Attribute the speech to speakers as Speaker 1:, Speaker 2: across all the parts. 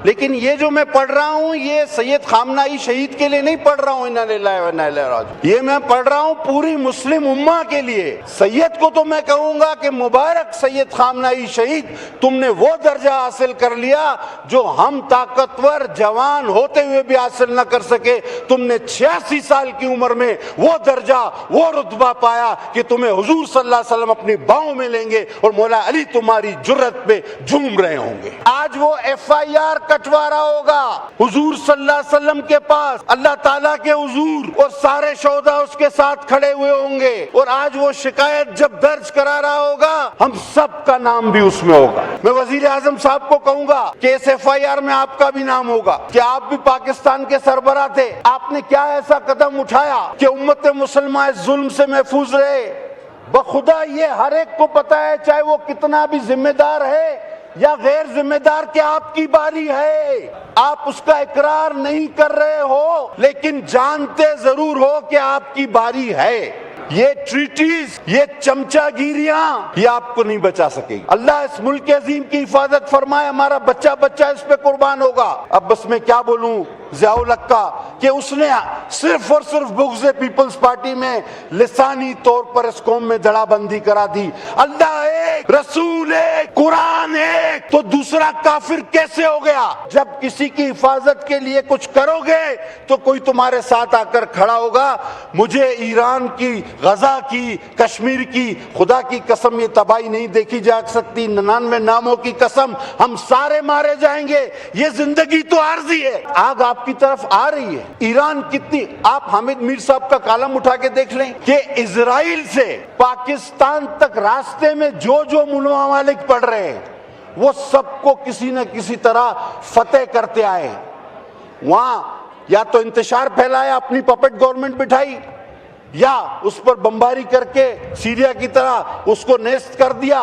Speaker 1: लेकिन ये जो मैं पढ़ रहा हूँ ये सैयद खामनाई शहीद के लिए नहीं पढ़ रहा हूँ, इन्ना लिल्लाहि व इन्ना इलैहि राजिऊन। ये मैं पढ़ रहा हूँ पूरी मुस्लिम उम्मा के लिए। सैयद को तो मैं कहूंगा कि मुबारक सैयद खामनाई शहीद, तुमने वो दर्जा हासिल कर लिया जो हम ताकतवर जवान होते हुए भी हासिल न कर सके। तुमने 86 साल की उम्र में वो दर्जा, वो रुतबा पाया कि तुम्हें हुजूर सल्लल्लाहु अलैहि वसल्लम अपनी बाहों में लेंगे और मौला अली तुम्हारी जुर्रत पे झूम रहे होंगे। आज वो FIR कटवा रहा होगा हुजूर सल्लल्लाहु अलैहि वसल्लम के पास, अल्लाह ताला के हुजूर, और सारे शोहदा उसके साथ खड़े हुए होंगे। और आज वो शिकायत जब दर्ज करा रहा होगा, हम सब का नाम भी उसमें होगा। मैं वजीर आजम साहब को कहूंगा कि इस FIR में आपका भी नाम होगा कि आप भी पाकिस्तान के सरबराह थे। आपने क्या ऐसा कदम उठाया कि उम्मत मुसलमान इस जुल्म से महफूज रहे। बखुदा ये हर एक को पता है, चाहे वो कितना भी जिम्मेदार है या गैर जिम्मेदार, कि आपकी बारी है। आप उसका इकरार नहीं कर रहे हो, लेकिन जानते जरूर हो कि आपकी बारी है। ये ट्रीटीज, ये चमचागिरियां, ये आपको नहीं बचा सकेगी। अल्लाह इस मुल्क अजीम की हिफाजत फरमाए। हमारा बच्चा बच्चा इस पे कुर्बान होगा। अब बस मैं क्या बोलूं ज़ियाउल हक का, कि उसने सिर्फ और सिर्फ बुग़्ज़ पीपल्स पार्टी में लिसानी तौर पर इस कौम में जड़ाबंदी करा दी। अल्लाह एक, रसूल एक, कुरान एक, तो दूसरा काफिर कैसे हो गया? जब किसी की हिफाजत के लिए कुछ करोगे तो कोई तुम्हारे साथ आकर खड़ा होगा। मुझे ईरान की, गजा की, कश्मीर की, खुदा की कसम ये तबाही नहीं देखी जा सकती। 99 नामों की कसम, हम सारे मारे जाएंगे। ये जिंदगी तो आर्जी है, आग आपकी तरफ आ रही है। ईरान कितनी, आप हामिद मीर साहब का कालम उठा के देख लें कि इजराइल से पाकिस्तान तक रास्ते में जो जो मुमालिक पड़ रहे हैं, वो सबको किसी न किसी तरह फतेह करते आए। वहां या तो इंतशार फैलाया, अपनी पपेट गवर्नमेंट बिठाई, या उस पर बमबारी करके सीरिया की तरह उसको नेस्त कर दिया।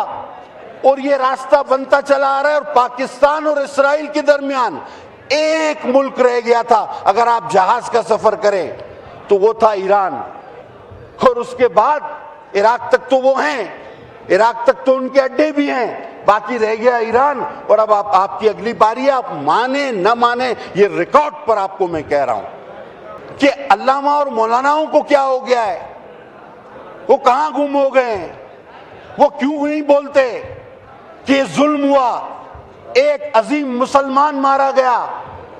Speaker 1: और ये रास्ता बनता चला आ रहा है। और पाकिस्तान और इस्राइल के दरमियान एक मुल्क रह गया था, अगर आप जहाज का सफर करें तो वो था ईरान। और उसके बाद इराक तक तो वो हैं, इराक तक तो उनके अड्डे भी हैं, बाकी रह गया ईरान। और अब आपकी अगली बारी है। आप माने न माने, ये रिकॉर्ड पर आपको मैं कह रहा हूं कि अल्लामा और मौलानाओं को क्या हो गया है, वो कहां गुम हो गए हैं, वो क्यों नहीं बोलते कि ये जुल्म हुआ, एक अजीम मुसलमान मारा गया।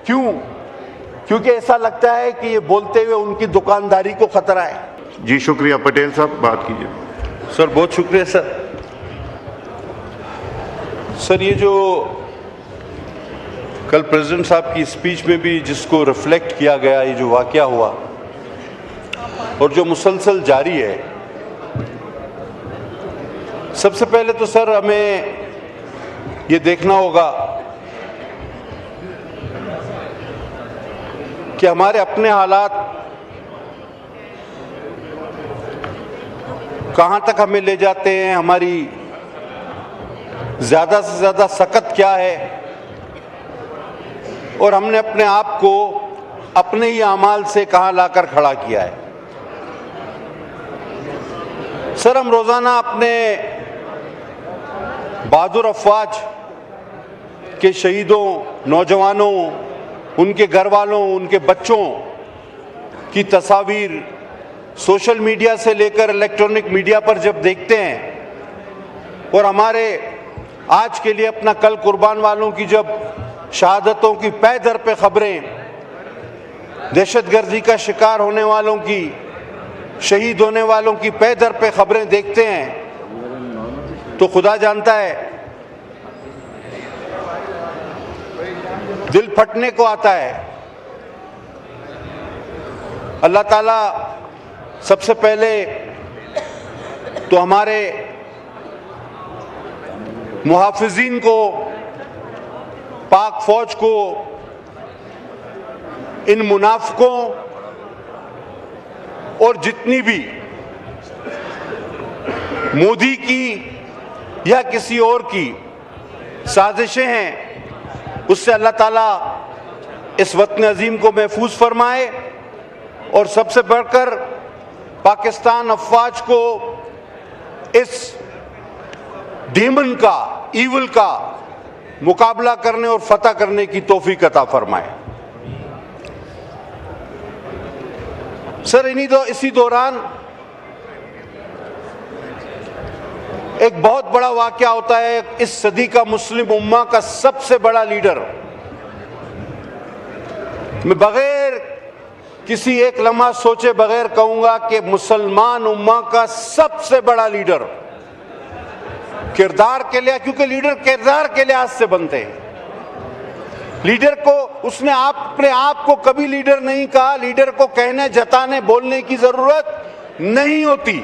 Speaker 1: क्यों? क्योंकि ऐसा लगता है कि ये बोलते हुए उनकी दुकानदारी को खतरा है।
Speaker 2: जी शुक्रिया। पटेल साहब बात कीजिए।
Speaker 1: सर बहुत शुक्रिया सर। सर ये जो कल प्रेसिडेंट साहब की स्पीच में भी जिसको रिफ्लेक्ट किया गया, ये जो वाकया हुआ और जो मुसलसल जारी है, सबसे पहले तो सर हमें ये देखना होगा कि हमारे अपने हालात कहां तक हमें ले जाते हैं, हमारी ज्यादा से ज्यादा सकत क्या है, और हमने अपने आप को अपने ही अमाल से कहां लाकर खड़ा किया है। सर हम रोजाना अपने बहादुर अफवाज के शहीदों, नौजवानों, उनके घर वालों, उनके बच्चों की तस्वीर सोशल मीडिया से लेकर इलेक्ट्रॉनिक मीडिया पर जब देखते हैं, और हमारे आज के लिए अपना कल कुर्बान वालों की जब शहादतों की पै दर पे खबरें, दहशतगर्दी का शिकार होने वालों की, शहीद होने वालों की पै दर पे खबरें देखते हैं, तो खुदा जानता है दिल फटने को आता है। अल्लाह ताला सबसे पहले तो हमारे मुहाफिजीन को, पाक फौज को, इन मुनाफिकों और जितनी भी मोदी की या किसी और की साजिशें हैं, उससे अल्लाह ताला इस वतन अजीम को महफूज फरमाए। और सबसे बढ़कर पाकिस्तान अफवाज को इस डीमन का, ईवल का मुकाबला करने और फतह करने की तौफीक अता फरमाए। सर, इसी दौरान एक बहुत बड़ा वाकया होता है। इस सदी का मुस्लिम उम्मा का सबसे बड़ा लीडर, मैं बगैर किसी एक लम्हा सोचे बगैर कहूंगा कि मुसलमान उम्मा का सबसे बड़ा लीडर किरदार के लिए, क्योंकि लीडर किरदार के लिहाज से बनते हैं। लीडर को उसने अपने आप को कभी लीडर नहीं कहा। लीडर को कहने, जताने, बोलने की जरूरत नहीं होती।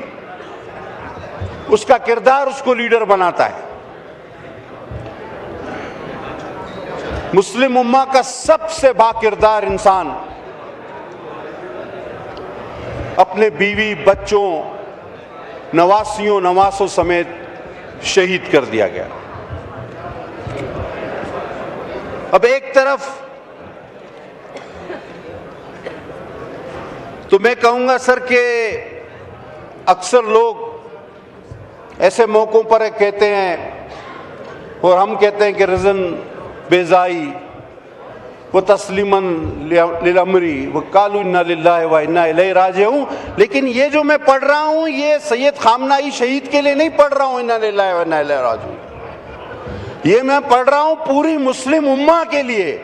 Speaker 1: उसका किरदार उसको लीडर बनाता है। मुस्लिम उम्मा का सबसे बाकिरदार इंसान अपने बीवी, बच्चों, नवासियों, नवासों समेत शहीद कर दिया गया। अब एक तरफ तो मैं कहूंगा सर कि अक्सर लोग ऐसे मौकों पर कहते हैं, और हम कहते हैं कि रज़न बेजाई वो तस्लीमन लिलअमरी वो कालू इन्ना लिल्लाहि व इन्ना इलैहि राजिऊन। लेकिन ये जो मैं पढ़ रहा हूं, ये सैयद खामनाई शहीद के लिए नहीं पढ़ रहा हूं इन्ना लिल्लाहि व इन्ना इलैहि राजिऊन। ये मैं पढ़ रहा हूं पूरी मुस्लिम उम्मा के लिए।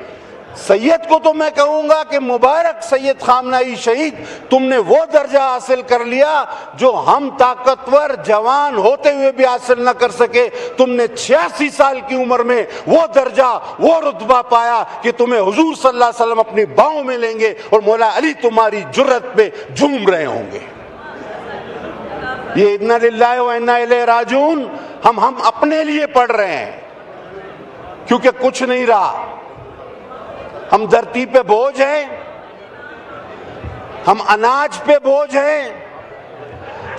Speaker 1: सैयद को तो मैं कहूंगा कि मुबारक सैयद खामनाई शहीद, तुमने वो दर्जा हासिल कर लिया जो हम ताकतवर जवान होते हुए भी हासिल न कर सके। तुमने 86 साल की उम्र में वो दर्जा, वो रुतबा पाया कि तुम्हें हुजूर सल्लल्लाहु अलैहि वसल्लम अपनी बाहों में लेंगे और मौला अली तुम्हारी जुर्रत पे झूम रहे होंगे। ये इन्ना लिल्लाहि व इन्ना इलैहि राजिऊन हम अपने लिए पढ़ रहे हैं, क्योंकि कुछ नहीं रहा। हम धरती पे बोझ हैं, हम अनाज पे बोझ हैं,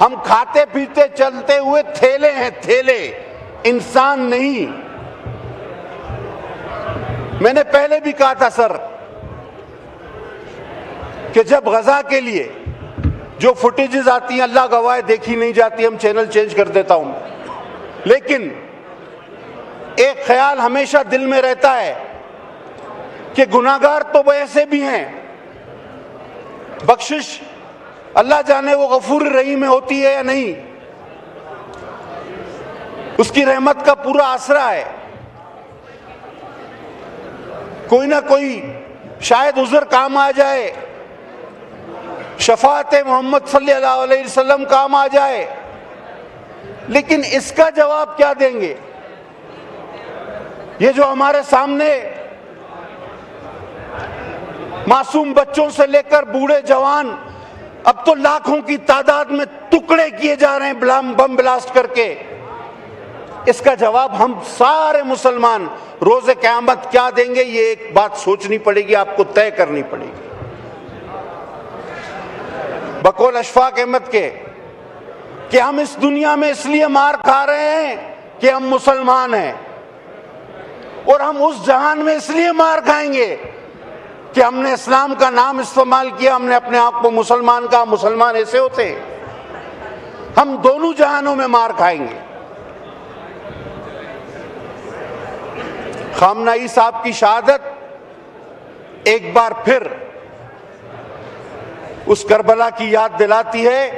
Speaker 1: हम खाते पीते चलते हुए थैले हैं, थैले, इंसान नहीं। मैंने पहले भी कहा था सर कि जब गजा के लिए जो फुटेजेस आती हैं, अल्लाह गवाह देखी नहीं जाती, हम चैनल चेंज कर देता हूं, लेकिन एक ख्याल हमेशा दिल में रहता है कि गुनाहगार तो वैसे भी हैं, बख्शिश अल्लाह जाने वो गफूर रहीम में होती है या नहीं, उसकी रहमत का पूरा आसरा है। कोई ना कोई शायद उज़र काम आ जाए, शफाअत मोहम्मद सल्लल्लाहु अलैहि वसल्लम काम आ जाए, लेकिन इसका जवाब क्या देंगे? ये जो हमारे सामने मासूम बच्चों से लेकर बूढ़े जवान, अब तो लाखों की तादाद में टुकड़े किए जा रहे हैं बम ब्लास्ट करके, इसका जवाब हम सारे मुसलमान रोज़े क़यामत क्या देंगे? ये एक बात सोचनी पड़ेगी, आपको तय करनी पड़ेगी। बकौल अशफाक अहमद के कि हम इस दुनिया में इसलिए मार खा रहे हैं कि हम मुसलमान हैं, और हम उस जहान में इसलिए मार खाएंगे कि हमने इस्लाम का नाम इस्तेमाल किया, हमने अपने आप को मुसलमान कहा। मुसलमान ऐसे होते हैं। हम दोनों जहानों में मार खाएंगे। खामनाई साहब की शहादत एक बार फिर उस करबला की याद दिलाती है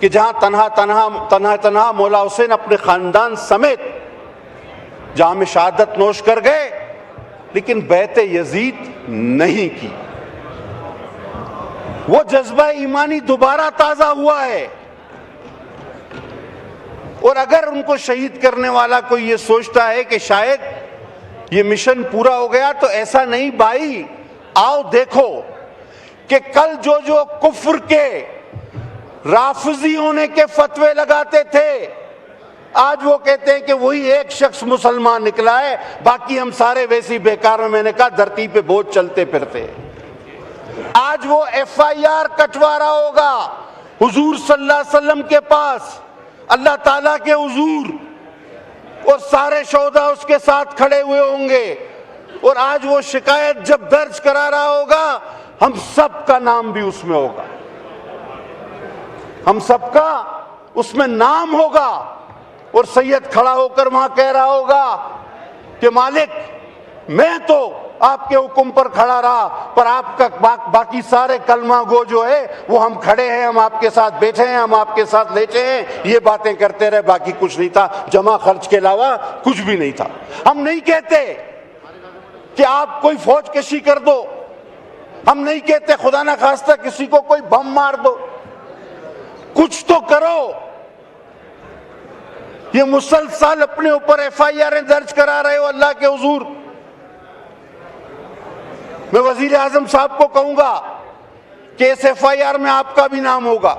Speaker 1: कि जहां तन्हा मौला हुसैन अपने खानदान समेत जहां में शहादत नोश कर गए, लेकिन बैते यजीद नहीं की। वो जज्बा ईमानी दोबारा ताजा हुआ है। और अगर उनको शहीद करने वाला कोई ये सोचता है कि शायद ये मिशन पूरा हो गया, तो ऐसा नहीं भाई। आओ देखो कि कल जो जो कुफ्र के राफिजी होने के फतवे लगाते थे, आज वो कहते हैं कि वही एक शख्स मुसलमान निकला है, बाकी हम सारे वैसे ही बेकार में, मैंने कहा धरती पे बोझ चलते फिरते। आज वो FIR कटवा रहा होगा हुजूर सल्लल्लाहु अलैहि वसल्लम के पास, अल्लाह ताला के हुजूर, और सारे शोहदा उसके साथ खड़े हुए होंगे, और आज वो शिकायत जब दर्ज करा रहा होगा, हम सबका नाम भी उसमें होगा, हम सबका उसमें नाम होगा। और सैयद खड़ा होकर वहां कह रहा होगा कि मालिक मैं तो आपके हुक्म पर खड़ा रहा, पर आपका बाकी सारे कलमा गो जो है वो हम खड़े हैं, हम आपके साथ बैठे हैं, हम आपके साथ लेटे हैं, ये बातें करते रहे, बाकी कुछ नहीं था, जमा खर्च के अलावा कुछ भी नहीं था। हम नहीं कहते कि आप कोई फौज कशी कर दो, हम नहीं कहते खुदा ना खास्ता किसी को कोई बम मार दो, कुछ तो करो। ये मुसलसल अपने ऊपर FIR दर्ज करा रहे हो अल्लाह के हुजूर। मैं वजीर आजम साहब को कहूंगा कि इस FIR में आपका भी नाम होगा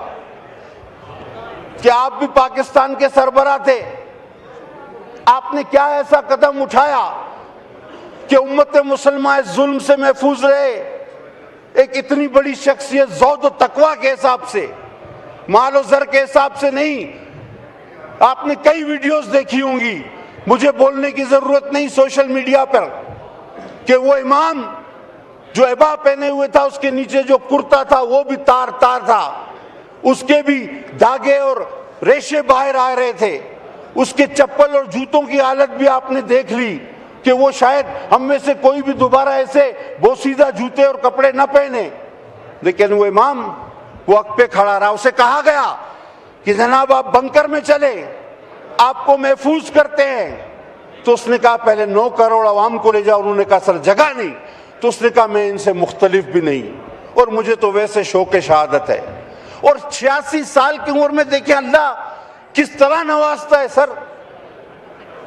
Speaker 1: कि आप भी पाकिस्तान के सरबराह थे। आपने क्या ऐसा कदम उठाया कि उम्मत मुसलमान इस जुल्म से महफूज रहे। एक इतनी बड़ी शख्सियत ज़ौद व तकवा के हिसाब से, माल और ज़र के हिसाब से नहीं। आपने कई वीडियोस देखी होंगी, मुझे बोलने की जरूरत नहीं सोशल मीडिया पर, कि वो इमाम जो इबा पहने हुए था उसके नीचे जो कुर्ता था वो भी तार तार था, उसके भी धागे और रेशे बाहर आ रहे थे, उसके चप्पल और जूतों की हालत भी आपने देख ली कि वो शायद हम में से कोई भी दोबारा ऐसे बोसीदा जूते और कपड़े न पहने। लेकिन वो इमाम वो हक पे खड़ा रहा। उसे कहा गया कि जनाब आप बंकर में चले, आपको महफूज करते हैं। तो उसने कहा पहले 9 करोड़ अवाम को ले जाओ। उन्होंने कहा सर जगह नहीं। तो उसने कहा मैं इनसे मुख्तलिफ भी नहीं, और मुझे तो वैसे शौक शहादत है। और 86 साल की उम्र में देखिए अल्लाह किस तरह नवाजता है सर,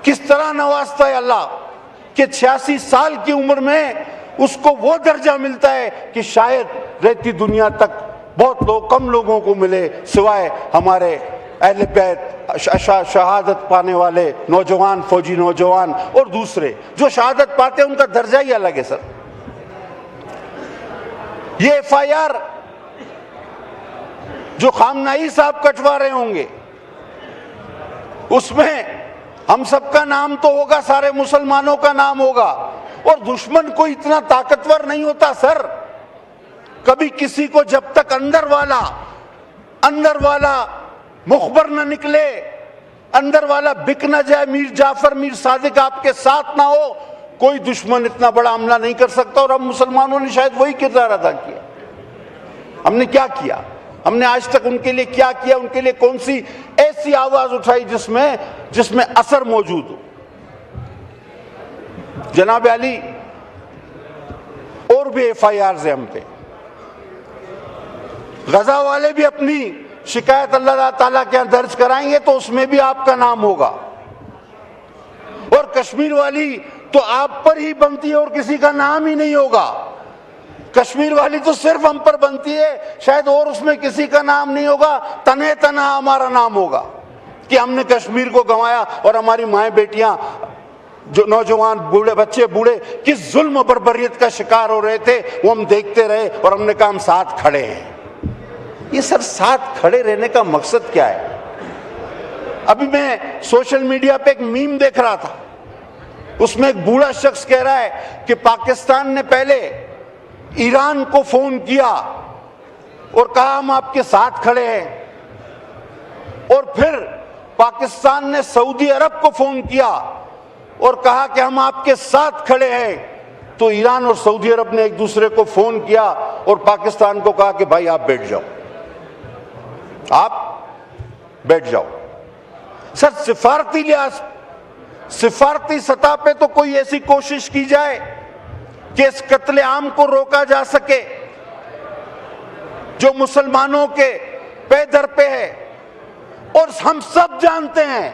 Speaker 1: किस तरह नवाजता है अल्लाह कि 86 साल की उम्र में उसको वो दर्जा मिलता है कि शायद रहती दुनिया तक बहुत कम लोगों को मिले, सिवाय हमारे अहले बैत, शहादत पाने वाले नौजवान, फौजी नौजवान और दूसरे जो शहादत पाते हैं उनका दर्जा ही अलग है सर। ये FIR जो खामनाई साहब कटवा रहे होंगे उसमें हम सबका नाम तो होगा, सारे मुसलमानों का नाम होगा। और दुश्मन कोई इतना ताकतवर नहीं होता सर, कभी किसी को जब तक अंदर वाला मुखबर न निकले, अंदर वाला बिक न जाए, मीर जाफर मीर सादिक आपके साथ ना हो, कोई दुश्मन इतना बड़ा हमला नहीं कर सकता। और हम मुसलमानों ने शायद वही किरदार अदा किया। हमने क्या किया, हमने आज तक उनके लिए क्या किया, उनके लिए कौन सी ऐसी आवाज उठाई जिसमें असर मौजूद हो। जनाब अली और भी FIRs है हम पे। गजा वाले भी अपनी शिकायत अल्लाह ताला के यहाँ दर्ज कराएंगे तो उसमें भी आपका नाम होगा। और कश्मीर वाली तो आप पर ही बनती है और किसी का नाम ही नहीं होगा। कश्मीर वाली तो सिर्फ हम पर बनती है, शायद और उसमें किसी का नाम नहीं होगा। तने तना हमारा नाम होगा कि हमने कश्मीर को गंवाया और हमारी माएँ बेटियां, जो नौजवान बूढ़े बच्चे बूढ़े किस जुल्म बर्बरियत का शिकार हो रहे थे वो हम देखते रहे और हमने कहा हम साथ खड़े हैं। ये सर साथ खड़े रहने का मकसद क्या है? अभी मैं सोशल मीडिया पे एक मीम देख रहा था, उसमें एक बूढ़ा शख्स कह रहा है कि पाकिस्तान ने पहले ईरान को फोन किया और कहा हम आपके साथ खड़े हैं, और फिर पाकिस्तान ने सऊदी अरब को फोन किया और कहा कि हम आपके साथ खड़े हैं। तो ईरान और सऊदी अरब ने एक दूसरे को फोन किया और पाकिस्तान को कहा कि भाई आप बैठ जाओ, आप बैठ जाओ। सर सिफारती लिहाज, सिफारती सतह पे तो कोई ऐसी कोशिश की जाए कि इस कत्ले आम को रोका जा सके जो मुसलमानों के पे दर पे है। और हम सब जानते हैं,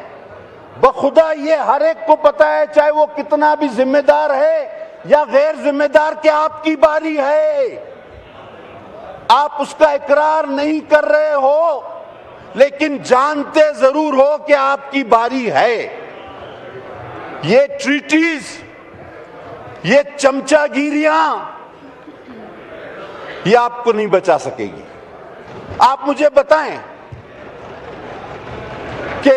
Speaker 1: बखुदा ये हर एक को पता है, चाहे वो कितना भी जिम्मेदार है या गैर जिम्मेदार, कि आपकी बारी है। आप उसका इकरार नहीं कर रहे हो, लेकिन जानते जरूर हो कि आपकी बारी है। ये ट्रीटीज, ये चमचागिरियां, ये आपको नहीं बचा सकेगी। आप मुझे बताएं कि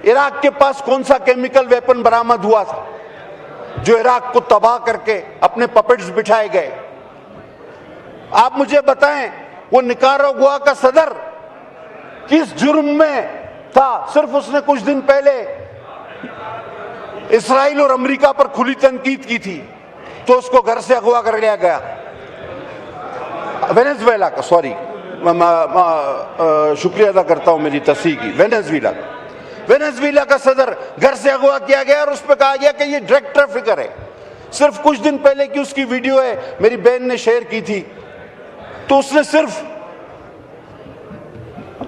Speaker 1: इराक के पास कौन सा केमिकल वेपन बरामद हुआ था जो इराक को तबाह करके अपने पपेट्स बिठाए गए? आप मुझे बताएं वो निकारागुआ का सदर किस जुर्म में था? सिर्फ उसने कुछ दिन पहले इसराइल और अमेरिका पर खुली तनकीद की थी तो उसको घर से अगवा कर लिया गया। वेनेजुएला का, सॉरी, शुक्रिया अदा करता हूं मेरी तस्हीह की, वेनेजुएला का सदर घर से अगवा किया गया और उस पर कहा गया कि ये ड्रग ट्रैफिकर है। सिर्फ कुछ दिन पहले की उसकी वीडियो है, मेरी बहन ने शेयर की थी, तो उसने सिर्फ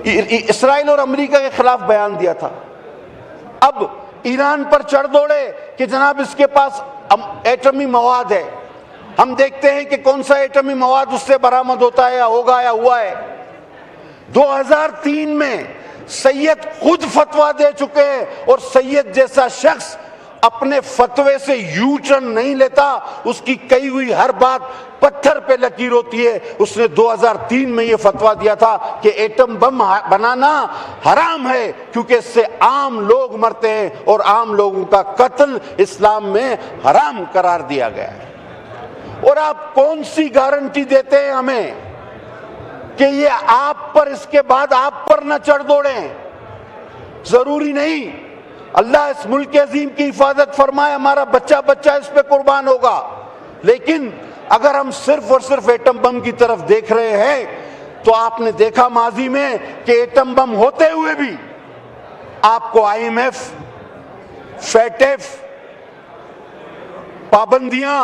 Speaker 1: इसराइल और अमेरिका के खिलाफ बयान दिया था। अब ईरान पर चढ़ दौड़े कि जनाब इसके पास एटमी मवाद है। हम देखते हैं कि कौन सा एटमी मवाद उससे बरामद होता है या होगा या हुआ है। 2003 में सैयद खुद फतवा दे चुके हैं और सैयद जैसा शख्स अपने फतवे से यू टर्न नहीं लेता, उसकी कही हुई हर बात पत्थर पे लकीर होती है। उसने 2003 में यह फतवा दिया था कि एटम बम बनाना हराम है क्योंकि इससे आम लोग मरते हैं और आम लोगों का कत्ल इस्लाम में हराम करार दिया गया है। और आप कौन सी गारंटी देते हैं हमें कि ये आप पर, इसके बाद आप पर न चढ़ दौड़े? जरूरी नहीं। अल्लाह इस मुल्क के अजीम की हिफाजत फरमाए, हमारा बच्चा बच्चा इस पे कुर्बान होगा। लेकिन अगर हम सिर्फ और सिर्फ एटम बम की तरफ देख रहे हैं तो आपने देखा माजी में कि एटम बम होते हुए भी आपको IMF, FATF, पाबंदियां,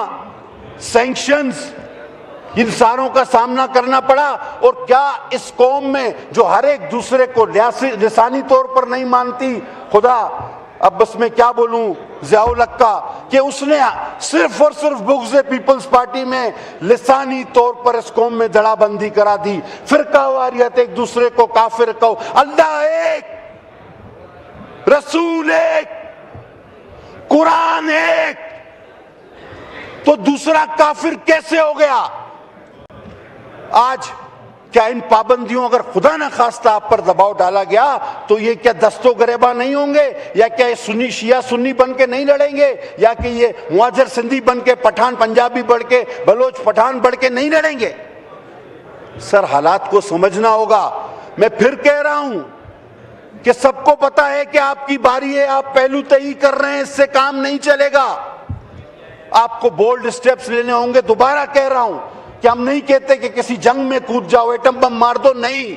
Speaker 1: सैंक्शंस, इन सारों का सामना करना पड़ा। और क्या इस कौम में जो हर एक दूसरे को लिसानी तौर पर नहीं मानती, खुदा अब बस मैं क्या बोलूं ज़ियाउल हक का, कि उसने सिर्फ और सिर्फ बुग़्ज़ पीपल्स पार्टी में लिसानी तौर पर इस कौम में दड़ाबंदी करा दी। फिरकावारियत, एक दूसरे को काफिर कहो। अल्लाह एक, रसूल एक, कुरान एक, तो दूसरा काफिर कैसे हो गया? आज क्या इन पाबंदियों, अगर खुदा न खास्ता आप पर दबाव डाला गया तो ये क्या दस्तो गरेबा नहीं होंगे? या क्या ये सुन्नी शिया सुन्नी बन के नहीं लड़ेंगे? या कि ये मुआजर सिंधी बन के, पठान पंजाबी बढ़ के, बलोच पठान बढ़ के नहीं लड़ेंगे? सर, हालात को समझना होगा। मैं फिर कह रहा हूं कि सबको पता है कि आपकी बारी है, आप पहलू तय कर रहे हैं, इससे काम नहीं चलेगा। आपको बोल्ड स्टेप्स लेने होंगे। दोबारा कह रहा हूं कि हम नहीं कहते कि किसी जंग में कूद जाओ, एटम बम मार दो, नहीं,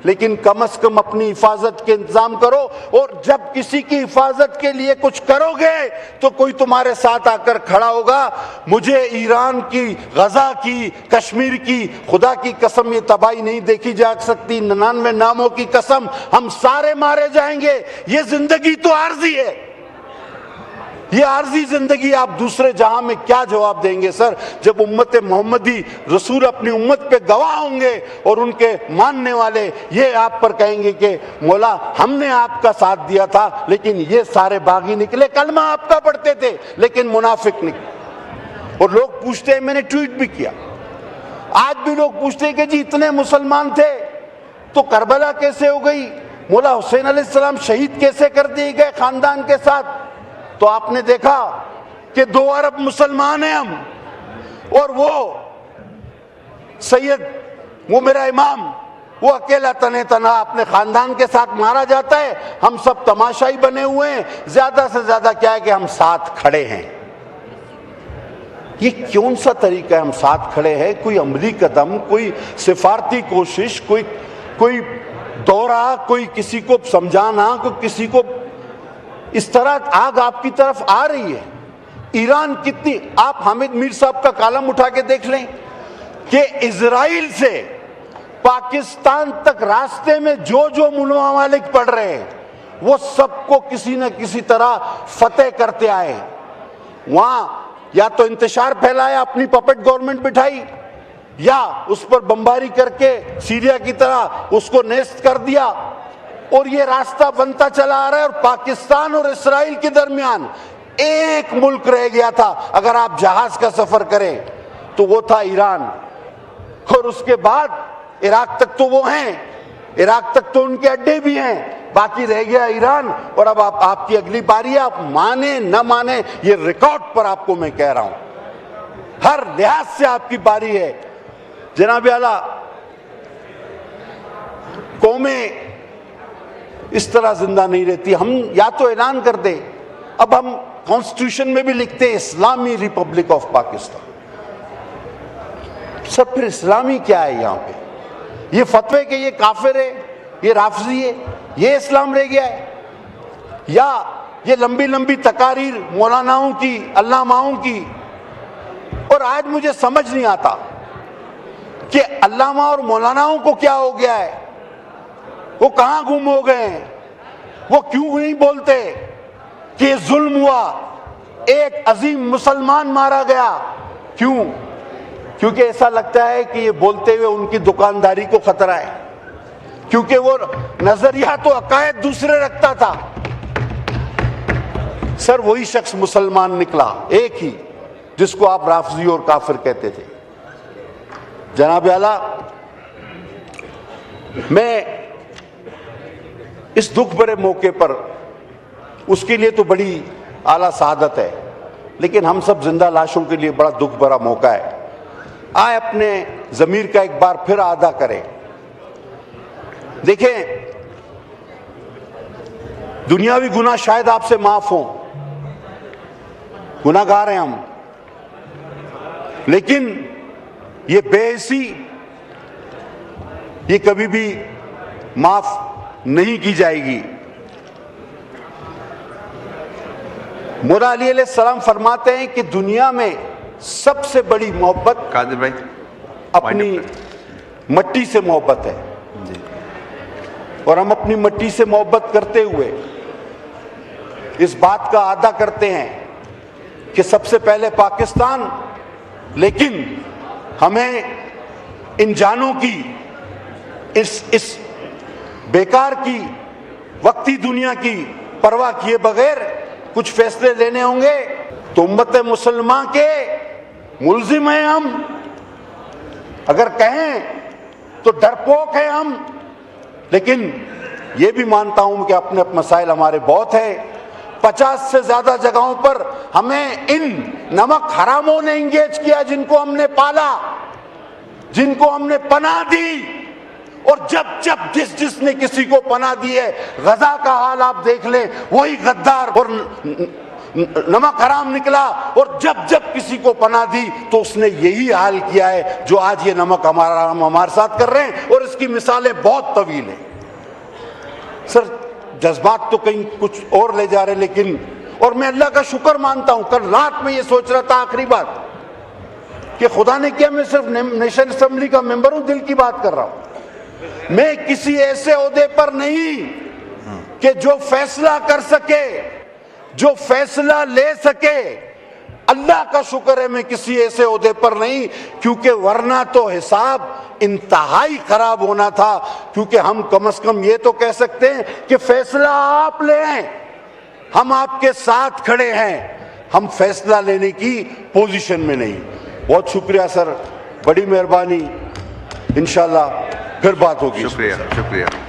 Speaker 1: लेकिन कम से कम अपनी हिफाजत के इंतजाम करो। और जब किसी की हिफाजत के लिए कुछ करोगे तो कोई तुम्हारे साथ आकर खड़ा होगा। मुझे ईरान की, गजा की, कश्मीर की, खुदा की कसम ये तबाही नहीं देखी जा सकती। 99 नामों की कसम, हम सारे मारे जाएंगे। ये जिंदगी तो आर्जी है, ये आर्जी जिंदगी। आप दूसरे जहां में क्या जवाब देंगे सर, जब उम्मत मोहम्मदी रसूल अपनी उम्मत पे गवाह होंगे और उनके मानने वाले ये आप पर कहेंगे कि मौला हमने आपका साथ दिया था लेकिन ये सारे बागी निकले। कलमा आपका पढ़ते थे लेकिन मुनाफिक निकले। और लोग पूछते हैं, मैंने ट्वीट भी किया, आज भी लोग पूछते हैं कि जी इतने मुसलमान थे तो करबला कैसे हो गई? मौला हुसैन अलैहिस्सलाम शहीद कैसे कर दिए गए खानदान के साथ? तो आपने देखा कि 2 अरब मुसलमान हैं हम, और वो सैयद, वो मेरा इमाम, वो अकेला तने तना अपने खानदान के साथ मारा जाता है। हम सब तमाशाई बने हुए हैं। ज्यादा से ज्यादा क्या है कि हम साथ खड़े हैं। ये कौन सा तरीका है हम साथ खड़े हैं? कोई अमली कदम, कोई सिफारती कोशिश, कोई दौरा, कोई किसी को समझाना, कोई किसी को, इस तरह आग आपकी तरफ आ रही है। ईरान कितनी, आप हामिद मीर साहब का कालम उठा के देख लें कि इजराइल से पाकिस्तान तक रास्ते में जो जो मुल्क पड़ रहे हैं वो सबको किसी न किसी तरह फतेह करते आए। वहां या तो इंतशार फैलाया, अपनी पपेट गवर्नमेंट बिठाई, या उस पर बमबारी करके सीरिया की तरह उसको नेस्त कर दिया। और ये रास्ता बनता चला आ रहा है। और पाकिस्तान और इस्राइल के दरमियान एक मुल्क रह गया था, अगर आप जहाज का सफर करें तो वो था ईरान। और उसके बाद इराक तक तो वो हैं, इराक तक तो उनके अड्डे भी हैं, बाकी रह गया ईरान। और अब आपकी अगली बारी है, आप माने न माने, ये रिकॉर्ड पर आपको मैं कह रहा हूं, हर लिहाज से आपकी बारी है। जनाब आला, कौमें इस तरह जिंदा नहीं रहती। हम या तो ऐलान कर दे, अब हम कॉन्स्टिट्यूशन में भी लिखते हैं इस्लामी रिपब्लिक ऑफ पाकिस्तान। सर फिर इस्लामी क्या है यहाँ पे? ये फतवे के ये काफिर है, ये राफजी है, ये इस्लाम रह गया है? या ये लंबी लंबी तकारीर मौलानाओं की, अल्लामाओं की? और आज मुझे समझ नहीं आता कि अल्लामा और मौलानाओं को क्या हो गया है, वो कहां गुम हो गए हैं, वो क्यों नहीं बोलते कि ये जुल्म हुआ, एक अजीम मुसलमान मारा गया? क्यों? क्योंकि ऐसा लगता है कि ये बोलते हुए उनकी दुकानदारी को खतरा है, क्योंकि वो नजरिया तो अकायद दूसरे रखता था। सर वही शख्स मुसलमान निकला, एक ही, जिसको आप राफजी और काफिर कहते थे। जनाब आला, मैं इस दुख भरे मौके पर, उसके लिए तो बड़ी आला सादत है, लेकिन हम सब जिंदा लाशों के लिए बड़ा दुख भरा मौका है। आए अपने जमीर का एक बार फिर आदा करें। देखें, दुनियावी गुनाह शायद आपसे माफ हो, गुनाहगार हैं हम, लेकिन ये बेहिसी ये कभी भी माफ नहीं की जाएगी। मौला अली अलैहिस्सलाम फरमाते हैं कि दुनिया में सबसे बड़ी मोहब्बत
Speaker 2: कादिर भाई
Speaker 1: अपनी मट्टी से मोहब्बत है, और हम अपनी मट्टी से मोहब्बत करते हुए इस बात का अदा करते हैं कि सबसे पहले पाकिस्तान, लेकिन हमें इन जानों की, इस बेकार की वक्ती दुनिया की परवाह किए बगैर कुछ फैसले लेने होंगे। तो उम्मत मुसलमान के मुल्जिम हैं हम, अगर कहें तो डरपोक हैं हम, लेकिन यह भी मानता हूं कि अपने मसाइल हमारे बहुत हैं। 50 से ज्यादा जगहों पर हमें इन नमक हरामों ने इंगेज किया, जिनको हमने पाला, जिनको हमने पनाह दी। और जब जब जिसने किसी को पनाह दी है, गजा का हाल आप देख लें, वही गद्दार और नमक हराम निकला। और जब जब किसी को पनाह दी तो उसने यही हाल किया है जो आज ये नमक हमारे साथ कर रहे हैं, और इसकी मिसालें बहुत तवील हैं। सर जज्बात तो कहीं कुछ और ले जा रहे, लेकिन और मैं अल्लाह का शुक्र मानता हूं, कल रात में ये सोच रहा था आखिरी बात कि खुदा ने किया मैं सिर्फ नेशन असेंबली का मेंबर हूं, दिल की बात कर रहा हूं। मैं किसी ऐसे ओहदे पर नहीं कि जो फैसला कर सके, जो फैसला ले सके। अल्लाह का शुक्र है मैं किसी ऐसे ओहदे पर नहीं, क्योंकि वरना तो हिसाब इंतहाई खराब होना था। क्योंकि हम कम से कम ये तो कह सकते हैं कि फैसला आप लें, हम आपके साथ खड़े हैं, हम फैसला लेने की पोजीशन में नहीं। बहुत शुक्रिया सर, बड़ी मेहरबानी, इंशाल्लाह फिर बात होगी।
Speaker 2: शुक्रिया शुक्रिया।